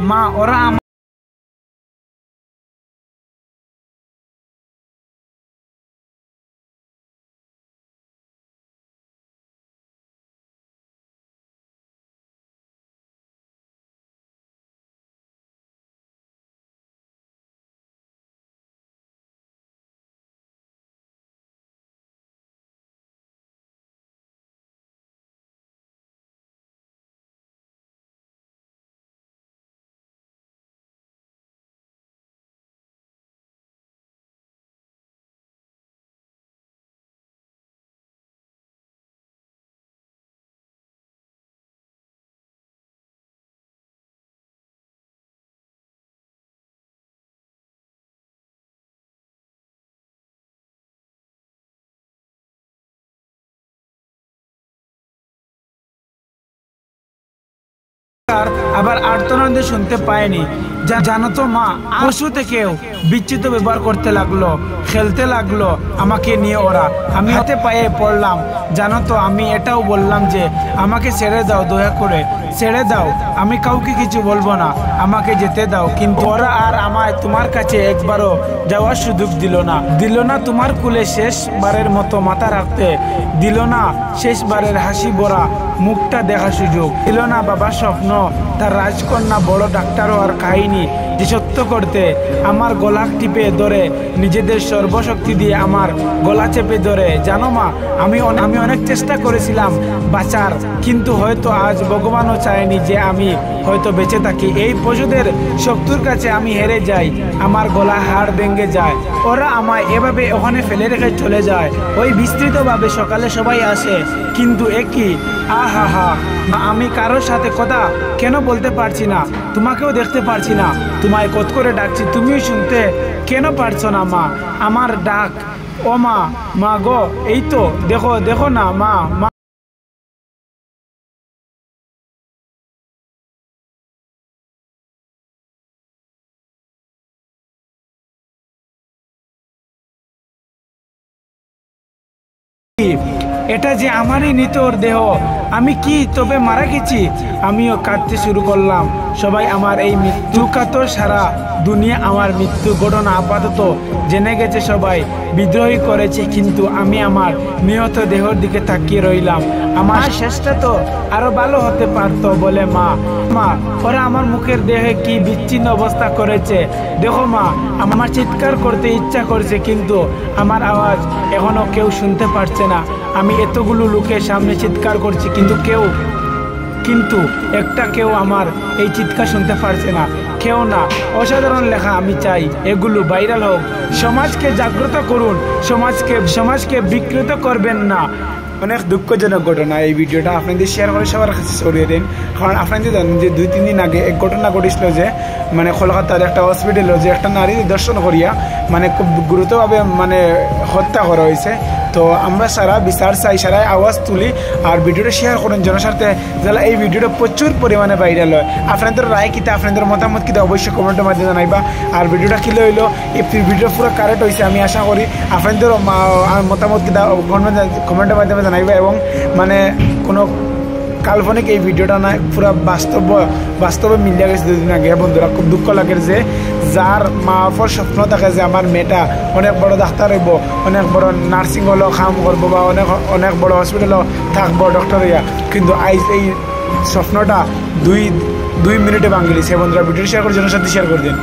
মা ওরা আবার আর্তনাদ শুনতে পায়নি। জানো তো মা, পশু থেকেও বিচ্ছিত ব্যবহার করতে লাগলো, খেলতে লাগলো আমাকে নিয়ে ওরা। আমি হাতে পায়ে পড়লাম। জানো তো আমি এটাও বললাম যে আমাকে ছেড়ে দাও, দয়া করে ছেড়ে দাও, আমি কাউকে কিছু বলবো না, আমাকে যেতে দাও। কিন্তু ওরা আর আমায় তোমার কাছে একবারও যাওয়ার সুযোগ দিল না তোমার কুলে শেষবারের মতো মাথা রাখতে, দিল না শেষবারের হাসি ভরা মুখটা দেখার সুযোগ, দিল না বাবার স্বপ্ন, তার রাজকন্যা বড় ডাক্তার হওয়ার কাহিনী যে সত্য করতে। আমার গলা টিপে ধরে নিজেদের সর্বশক্তি দিয়ে আমার গলা চেপে ধরে। জানো মা, আমি অনেক চেষ্টা করেছিলাম বাঁচার, কিন্তু হয়তো আজ ভগবানও চায়নি যে আমি হয়তো বেঁচে থাকি। এই পশুদের শত্রুর কাছে আমি হেরে যাই, আমার গলা হাড় ভেঙে যায়। ওরা আমায় এভাবে ওখানে ফেলে রেখে চলে যায়। ওই বিস্তৃতভাবে সকালে সবাই আসে, কিন্তু একই আহা, আমি কারোর সাথে কথা কেন বলতে পারছি না, তোমাকেও দেখতে পারছি না, তোমায় কত করে ডাকছি, তুমিও শুনতে কেন পারছো না মা আমার ডাক? ও মা গো, এই তো দেখো না মা। এটা যে আমারই নিতর দেহ, আমি কি তবে মারা গেছি? আমিও কাঁদতে শুরু করলাম। সবাই আমার এই মৃত্যু কাতর, সারা দুনিয়া আমার মৃত্যু ঘটনা আপাতত জেনে গেছে, সবাই বিদ্রোহী করেছে, কিন্তু আমি আমার নিহত দেহর দিকে তাকিয়ে রইলাম। আমার শেষটা তো আরো ভালো হতে পারতো বলে মা ওরা আমার মুখের দেহে কি বিচ্ছিন্ন অবস্থা করেছে। দেখো মা, আমার চিৎকার করতে ইচ্ছা করছে, কিন্তু আমার আওয়াজ এখনো কেউ শুনতে পারছে না। আমি এতগুলো লোকের সামনে চিৎকার করছি, কিন্তু কেউ আমার এই চিৎকার শুনতে পারছে না, কেউ না। অসাধারণ লেখা, আমি চাই এগুলো ভাইরাল হোক। সমাজকে জাগ্রত করুন, সমাজকে বিকৃত করবেন না। অনেক দুঃখজনক ঘটনা। এই ভিডিওটা আপনাদের শেয়ার করে সবার কাছে ছড়িয়ে দিন, কারণ আপনাদের জানেন যে 2-3 দিন আগে এক ঘটনা ঘটেছিল যে কলকাতার একটা হসপিটালে যে একটা নারী দর্শন করিয়া খুব গুরুতরভাবে হত্যা করা হয়েছে। তো আমরা সারা বিচার চাই, সারা আওয়াজ তুলি আর ভিডিওটা শেয়ার করুন জনস্বার্থে, যারা এই ভিডিওটা প্রচুর পরিমাণে ভাইরাল হয়। আপনাদের রায় কিতা, আপনাদের মতামত কিতা অবশ্যই কমেন্টের মাধ্যমে জানাইবা। আর ভিডিওটা কি হইলো, এই ভিডিও পুরো কারেক্ট হয়েছে আমি আশা করি। আপনাদের মতামত কিতা কমেন্টের মাধ্যমে জানাইবা, এবং কোনো কাল্পনিক এই ভিডিওটা না, পুরো বাস্তবে মিলিয়ে গেছে 2 দিন আগে। বন্ধুরা, খুব দুঃখ লাগে যে যার মা বাবার স্বপ্ন থাকে যে আমার মেয়েটা অনেক বড় ডাক্তার হইব, অনেক বড় নার্সিং হলেও কাম করবো, বা অনেক বড় হসপিটালও থাকবো ডক্টর হইয়া, কিন্তু আজ এই স্বপ্নটা 2 মিনিটে ভাঙিয়েছে। বন্ধুরা, ভিডিও শেয়ার করে জনের সাথে শেয়ার করে দিন।